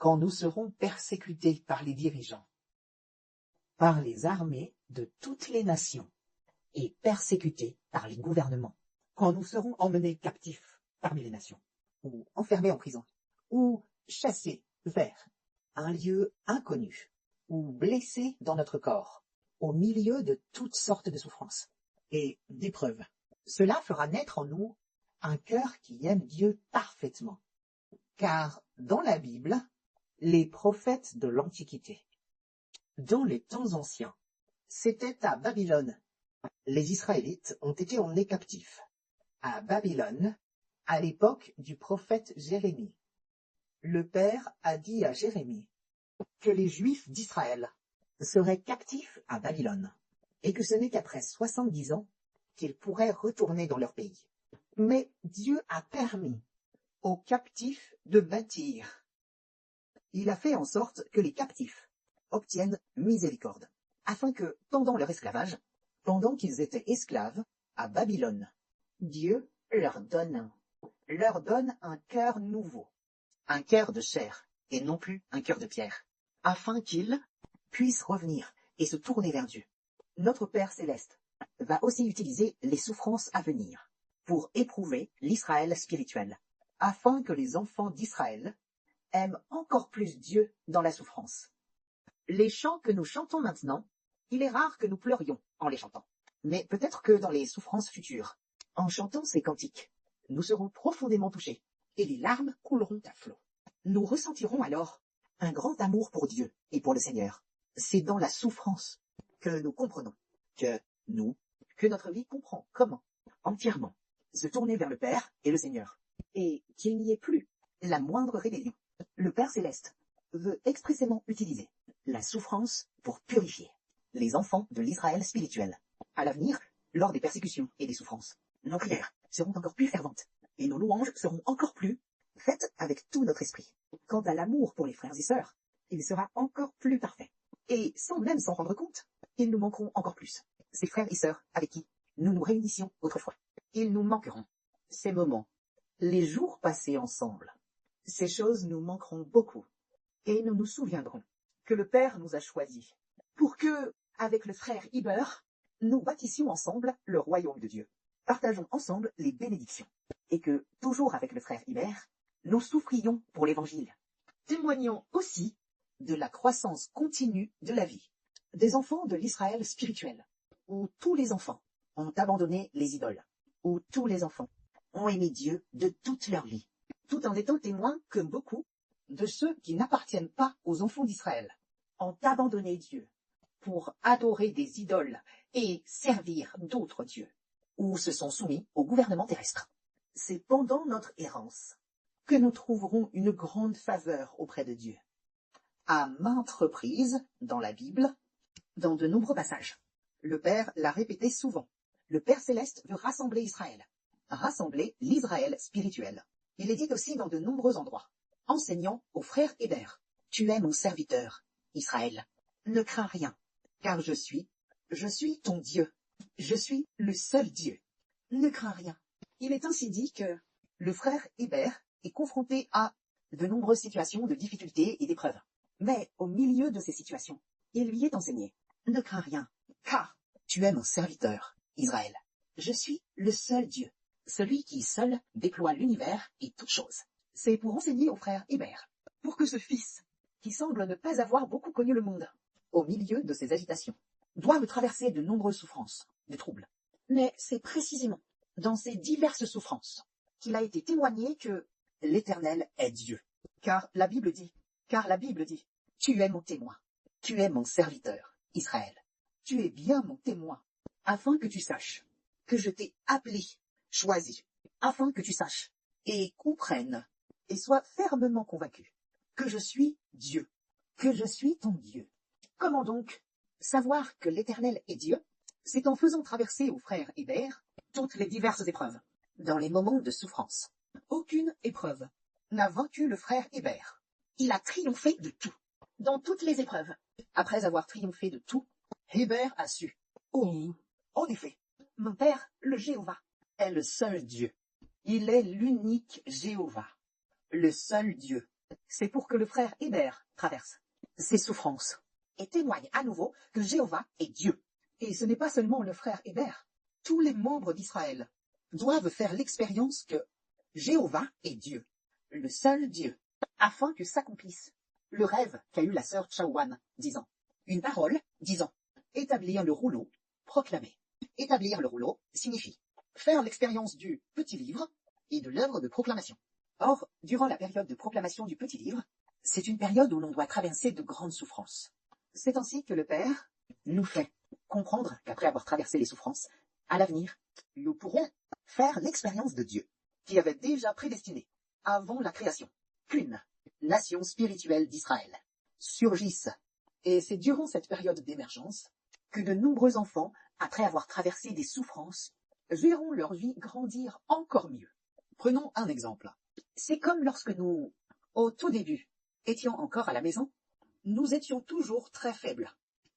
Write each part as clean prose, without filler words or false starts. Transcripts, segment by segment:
quand nous serons persécutés par les dirigeants, par les armées de toutes les nations, et persécutés par les gouvernements, quand nous serons emmenés captifs parmi les nations, ou enfermés en prison, ou chassés vers un lieu inconnu, ou blessés dans notre corps, au milieu de toutes sortes de souffrances et d'épreuves. Cela fera naître en nous un cœur qui aime Dieu parfaitement. Car dans la Bible, les prophètes de l'Antiquité, dans les temps anciens, c'était à Babylone. Les Israélites ont été emmenés captifs à Babylone à l'époque du prophète Jérémie. Le Père a dit à Jérémie que les Juifs d'Israël seraient captifs à Babylone et que ce n'est qu'après 70 ans qu'ils pourraient retourner dans leur pays. Mais Dieu a permis aux captifs de bâtir. Il a fait en sorte que les captifs obtiennent miséricorde, afin que, pendant leur esclavage, pendant qu'ils étaient esclaves à Babylone, Dieu leur donne un cœur nouveau, un cœur de chair, et non plus un cœur de pierre, afin qu'ils puissent revenir et se tourner vers Dieu. Notre Père céleste va aussi utiliser les souffrances à venir pour éprouver l'Israël spirituel, afin que les enfants d'Israël aiment encore plus Dieu dans la souffrance. Les chants que nous chantons maintenant, il est rare que nous pleurions en les chantant. Mais peut-être que dans les souffrances futures, en chantant ces cantiques, nous serons profondément touchés et les larmes couleront à flot. Nous ressentirons alors un grand amour pour Dieu et pour le Seigneur. C'est dans la souffrance que nous comprenons que notre vie comprend comment, entièrement, se tourner vers le Père et le Seigneur, et qu'il n'y ait plus la moindre rébellion. Le Père céleste veut expressément utiliser la souffrance pour purifier les enfants de l'Israël spirituel. À l'avenir, lors des persécutions et des souffrances, nos prières seront encore plus ferventes, et nos louanges seront encore plus faites avec tout notre esprit. Quant à l'amour pour les frères et sœurs, il sera encore plus parfait. Et sans même s'en rendre compte, ils nous manqueront encore plus. Ces frères et sœurs avec qui nous nous réunissions autrefois. Ils nous manqueront. Ces moments, les jours passés ensemble, ces choses nous manqueront beaucoup. Et nous nous souviendrons que le Père nous a choisis pour que, avec le frère Iber, nous bâtissions ensemble le royaume de Dieu. Partageons ensemble les bénédictions. Et que, toujours avec le frère Iber, nous souffrions pour l'Évangile. Témoignons aussi de la croissance continue de la vie des enfants de l'Israël spirituel, où tous les enfants ont abandonné les idoles, où tous les enfants ont aimé Dieu de toute leur vie, tout en étant témoins que beaucoup de ceux qui n'appartiennent pas aux enfants d'Israël ont abandonné Dieu pour adorer des idoles et servir d'autres dieux, ou se sont soumis au gouvernement terrestre. C'est pendant notre errance que nous trouverons une grande faveur auprès de Dieu. À maintes reprises, dans la Bible, dans de nombreux passages, le Père l'a répété souvent. Le Père céleste veut rassembler Israël, rassembler l'Israël spirituel. Il est dit aussi dans de nombreux endroits, enseignant au frère Hébert, « Tu es mon serviteur, Israël. Ne crains rien, car je suis ton Dieu. Je suis le seul Dieu. Ne crains rien. » Il est ainsi dit que le frère Hébert est confronté à de nombreuses situations de difficultés et d'épreuves. Mais au milieu de ces situations, il lui est enseigné, « Ne crains rien, car tu es mon serviteur, Israël. Je suis le seul Dieu, celui qui seul déploie l'univers et toutes choses. » C'est pour enseigner au frère Hébert, pour que ce fils, qui semble ne pas avoir beaucoup connu le monde, au milieu de ses agitations, doive traverser de nombreuses souffrances, de troubles. Mais c'est précisément dans ces diverses souffrances qu'il a été témoigné que l'Éternel est Dieu. Car la Bible dit, tu es mon témoin, tu es mon serviteur, Israël. Tu es bien mon témoin, afin que tu saches que je t'ai appelé, choisi, afin que tu saches et comprennes et sois fermement convaincu que je suis Dieu, que je suis ton Dieu. Comment donc savoir que l'Éternel est Dieu? C'est en faisant traverser au frère Hébert toutes les diverses épreuves, dans les moments de souffrance. Aucune épreuve n'a vaincu le frère Hébert. Il a triomphé de tout, dans toutes les épreuves. Après avoir triomphé de tout, Hébert a su. Oh, en effet, mon Père, le Jéhovah, est le seul Dieu. Il est l'unique Jéhovah, le seul Dieu. c'est pour que le frère Hébert traverse ses souffrances et témoigne à nouveau que Jéhovah est Dieu. Et ce n'est pas seulement le frère Hébert. Tous les membres d'Israël doivent faire l'expérience que Jéhovah est Dieu, le seul Dieu, afin que s'accomplisse le rêve qu'a eu la sœur Chaouane, disant, une parole disant, établir le rouleau, proclamer. Établir le rouleau signifie faire l'expérience du petit livre et de l'œuvre de proclamation. Or, durant la période de proclamation du petit livre, c'est une période où l'on doit traverser de grandes souffrances. C'est ainsi que le Père nous fait comprendre qu'après avoir traversé les souffrances, à l'avenir, nous pourrons faire l'expérience de Dieu, qui avait déjà prédestiné, avant la création, qu'une nation spirituelle d'Israël surgisse. Et c'est durant cette période d'émergence que de nombreux enfants, après avoir traversé des souffrances, verront leur vie grandir encore mieux. Prenons un exemple. C'est comme lorsque nous, au tout début, étions encore à la maison, nous étions toujours très faibles.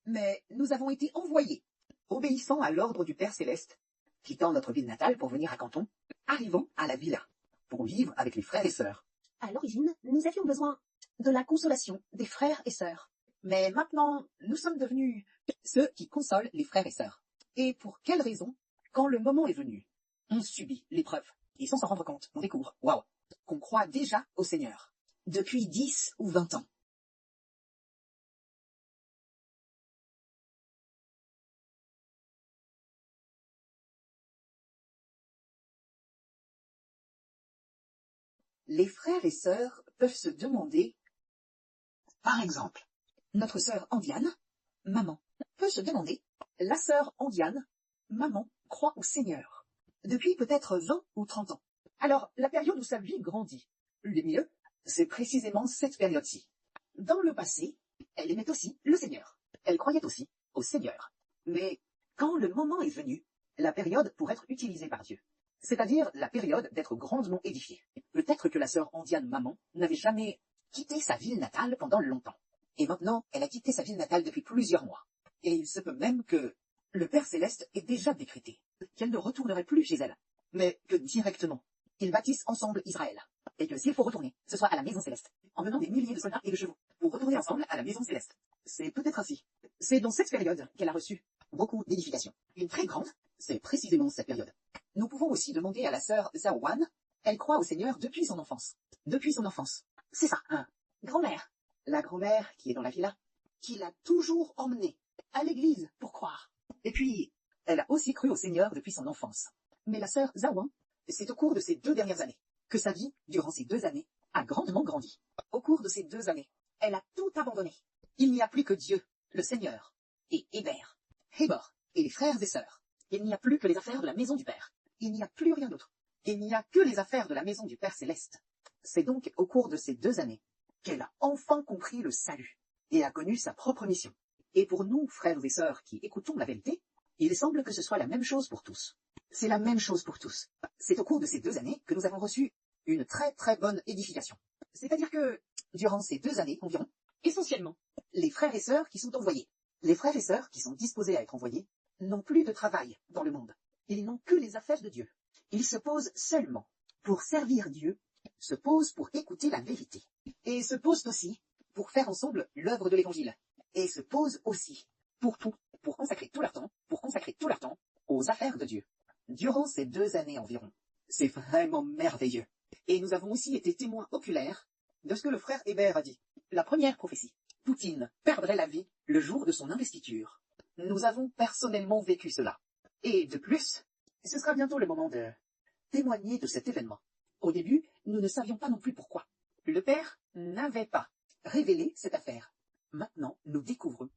Mais nous avons été envoyés, obéissant à l'ordre du Père Céleste, quittant notre ville natale pour venir à Canton, arrivant à la villa, pour vivre avec les frères et sœurs. À l'origine, nous avions besoin de la consolation des frères et sœurs. Mais maintenant, nous sommes devenus ceux qui consolent les frères et sœurs. Et pour quelle raison? Quand le moment est venu, on subit l'épreuve. Et sans s'en rendre compte, on découvre, waouh, qu'on croit déjà au Seigneur. Depuis 10 ou 20 ans. Les frères et sœurs peuvent se demander, par exemple, notre sœur Andiane, maman, peut se demander, la sœur Andiane, maman, croit au Seigneur, depuis peut-être 20 ou 30 ans. Alors, la période où sa vie grandit, le mieux, c'est précisément cette période-ci. Dans le passé, elle aimait aussi le Seigneur. Elle croyait aussi au Seigneur. Mais quand le moment est venu, la période pour être utilisée par Dieu, c'est-à-dire la période d'être grandement édifiée. Peut-être que la sœur Andiane maman n'avait jamais quitté sa ville natale pendant longtemps. Et maintenant, elle a quitté sa ville natale depuis plusieurs mois. Et il se peut même que le Père Céleste ait déjà décrété qu'elle ne retournerait plus chez elle, mais que directement, ils bâtissent ensemble Israël. Et que s'il faut retourner, ce soit à la maison céleste, en menant des milliers de soldats et de chevaux, pour retourner ensemble à la maison céleste. C'est peut-être ainsi. C'est dans cette période qu'elle a reçu beaucoup d'édification. Une très grande, c'est précisément cette période. Nous pouvons aussi demander à la sœur Zawan, elle croit au Seigneur depuis son enfance. Depuis son enfance. C'est ça, hein. Grand-mère. La grand-mère qui est dans la villa, qui l'a toujours emmenée à l'église pour croire. Et puis, elle a aussi cru au Seigneur depuis son enfance. Mais la sœur Zawan, c'est au cours de ces 2 dernières années que sa vie, durant ces 2 années, a grandement grandi. Au cours de ces 2 années, elle a tout abandonné. Il n'y a plus que Dieu, le Seigneur, et Hébert, Hébor, et les frères et sœurs. Il n'y a plus que les affaires de la maison du Père. Il n'y a plus rien d'autre. Il n'y a que les affaires de la maison du Père Céleste. C'est donc au cours de ces 2 années qu'elle a enfin compris le salut et a connu sa propre mission. Et pour nous, frères et sœurs qui écoutons la vérité, il semble que ce soit la même chose pour tous. C'est la même chose pour tous. C'est au cours de ces 2 années que nous avons reçu une très très bonne édification. C'est-à-dire que, durant ces 2 années environ, essentiellement, les frères et sœurs qui sont envoyés, les frères et sœurs qui sont disposés à être envoyés, n'ont plus de travail dans le monde. Ils n'ont que les affaires de Dieu. Ils se posent seulement pour servir Dieu, se posent pour écouter la vérité, et se posent aussi pour faire ensemble l'œuvre de l'Évangile, et se posent aussi pour tout, pour consacrer tout leur temps aux affaires de Dieu. Durant ces 2 années environ, c'est vraiment merveilleux. Et nous avons aussi été témoins oculaires de ce que le frère Hébert a dit. La première prophétie, Poutine perdrait la vie le jour de son investiture. Nous avons personnellement vécu cela. Et de plus, ce sera bientôt le moment de témoigner de cet événement. Au début, nous ne savions pas non plus pourquoi. Le Père n'avait pas révélé cette affaire. Maintenant, nous découvrons,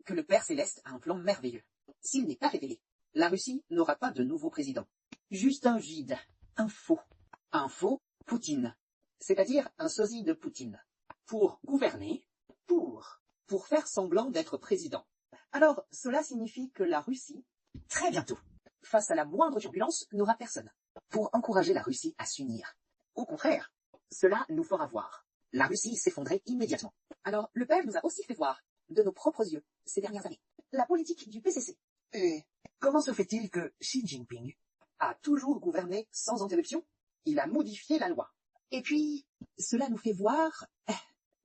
que le Père Céleste a un plan merveilleux. S'il n'est pas révélé, la Russie n'aura pas de nouveau président. Juste un vide, un faux Poutine, c'est-à-dire un sosie de Poutine, pour gouverner, pour faire semblant d'être président. Alors, cela signifie que la Russie, très bientôt, face à la moindre turbulence, n'aura personne pour encourager la Russie à s'unir. Au contraire, cela nous fera voir la Russie s'effondrer immédiatement. Alors, le Père nous a aussi fait voir, de nos propres yeux, ces dernières années, la politique du PCC. Et comment se fait-il que Xi Jinping a toujours gouverné sans interruption? Il a modifié la loi. Et puis, Cela nous fait voir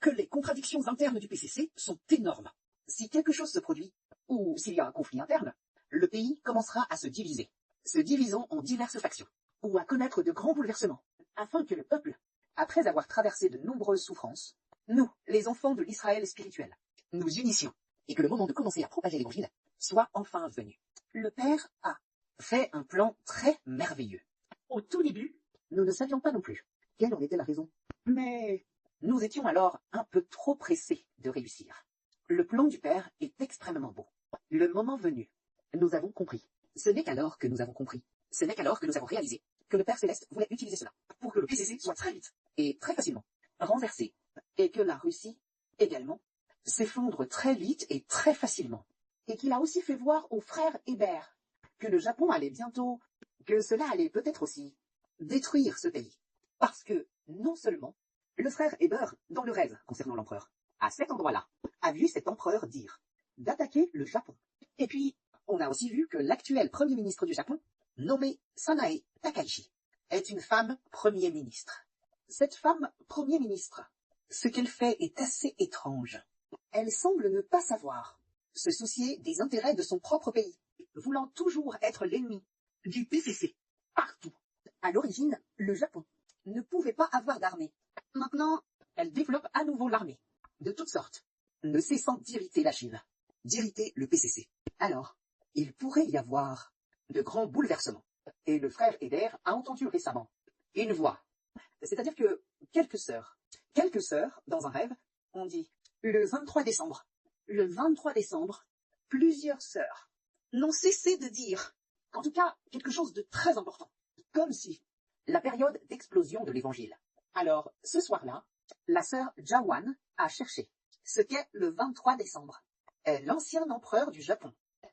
que les contradictions internes du PCC sont énormes. Si quelque chose se produit, ou s'il y a un conflit interne, le pays commencera à se diviser, se divisant en diverses factions, ou à connaître de grands bouleversements, afin que le peuple, après avoir traversé de nombreuses souffrances, nous, les enfants de l'Israël spirituel, nous unissions, et que le moment de commencer à propager l'Évangile soit enfin venu. Le Père a fait un plan très merveilleux. Au tout début, nous ne savions pas non plus quelle en était la raison. Mais nous étions alors un peu trop pressés de réussir. Le plan du Père est extrêmement beau. Le moment venu, nous avons compris. Ce n'est qu'alors que nous avons compris. Ce n'est qu'alors que nous avons réalisé que le Père Céleste voulait utiliser cela pour que le PCC soit très vite et très facilement renversé et que la Russie également s'effondre très vite et très facilement. Et qu'il a aussi fait voir aux frères Hébert que le Japon allait bientôt, que cela allait peut-être aussi détruire ce pays. Parce que, non seulement, le frère Hébert, dans le rêve concernant l'empereur, à cet endroit-là, a vu cet empereur dire d'attaquer le Japon. Et puis, on a aussi vu que l'actuel premier ministre du Japon, nommé Sanae Takaichi, est une femme premier ministre. Cette femme premier ministre, ce qu'elle fait est assez étrange. Elle semble ne pas savoir se soucier des intérêts de son propre pays, voulant toujours être l'ennemi du PCC, partout. À l'origine, le Japon ne pouvait pas avoir d'armée. Maintenant, elle développe à nouveau l'armée, de toutes sortes, ne cessant d'irriter la Chine, d'irriter le PCC. Alors, il pourrait y avoir de grands bouleversements. Et le frère Hébert a entendu récemment une voix. C'est-à-dire que quelques sœurs, dans un rêve, ont dit le 23 décembre. Le 23 décembre, plusieurs sœurs n'ont cessé de dire, en tout cas, quelque chose de très important, comme si la période d'explosion de l'évangile. Alors, ce soir-là, la sœur Jawan a cherché ce qu'est le 23 décembre. Est l'ancien empereur du Japon.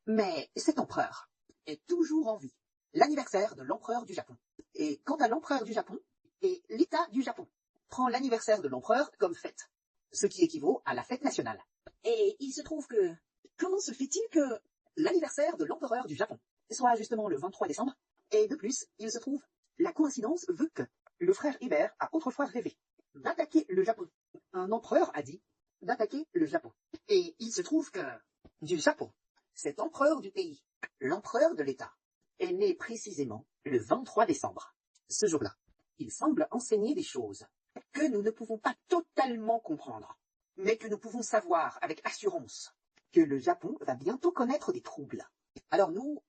Mais cet empereur est toujours en vie. L'anniversaire de l'empereur du Japon. Et quant à l'empereur du Japon, et l'État du Japon prend l'anniversaire de l'empereur comme fête, ce qui équivaut à la fête nationale. Et il se trouve que, comment se fait-il que l'anniversaire de l'empereur du Japon soit justement le 23 décembre? Et de plus, il se trouve, la coïncidence veut que le frère Hébert a autrefois rêvé d'attaquer le Japon. Un empereur a dit d'attaquer le Japon. Et il se trouve que, du Japon, cet empereur du pays, l'empereur de l'État, est né précisément le 23 décembre. Ce jour-là, il semble enseigner des choses que nous ne pouvons pas totalement comprendre, mais que nous pouvons savoir avec assurance que le Japon va bientôt connaître des troubles. Alors nous,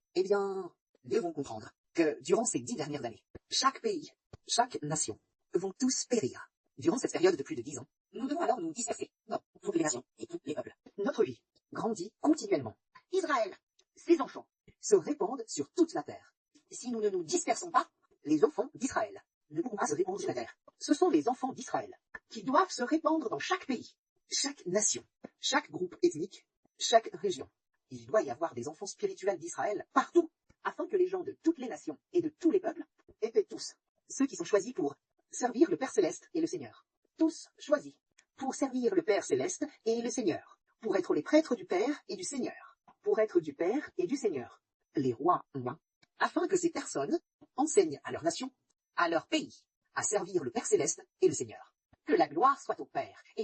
devons comprendre que durant ces 10 dernières années, chaque pays, chaque nation, vont tous périr. Durant cette période de plus de 10 ans, nous devons alors nous disperser dans toutes les nations et tous les peuples. Notre vie grandit continuellement. Israël, ses enfants, se répandent sur toute la terre. Si nous ne nous dispersons pas, les enfants d'Israël ne pourront pas se répandre sur la terre. Ce sont les enfants d'Israël qui doivent se répandre dans chaque pays, chaque nation, chaque groupe ethnique, chaque région. Il doit y avoir des enfants spirituels d'Israël partout, afin que les gens de toutes les nations et de tous les peuples étaient tous ceux qui sont choisis pour servir le Père Céleste et le Seigneur. Tous choisis pour servir le Père Céleste et le Seigneur, pour être les prêtres du Père et du Seigneur, pour être du Père et du Seigneur, les rois loin, afin que ces personnes enseignent à leur nation, à leur pays, à servir le Père Céleste et le Seigneur. Que la gloire soit au Père et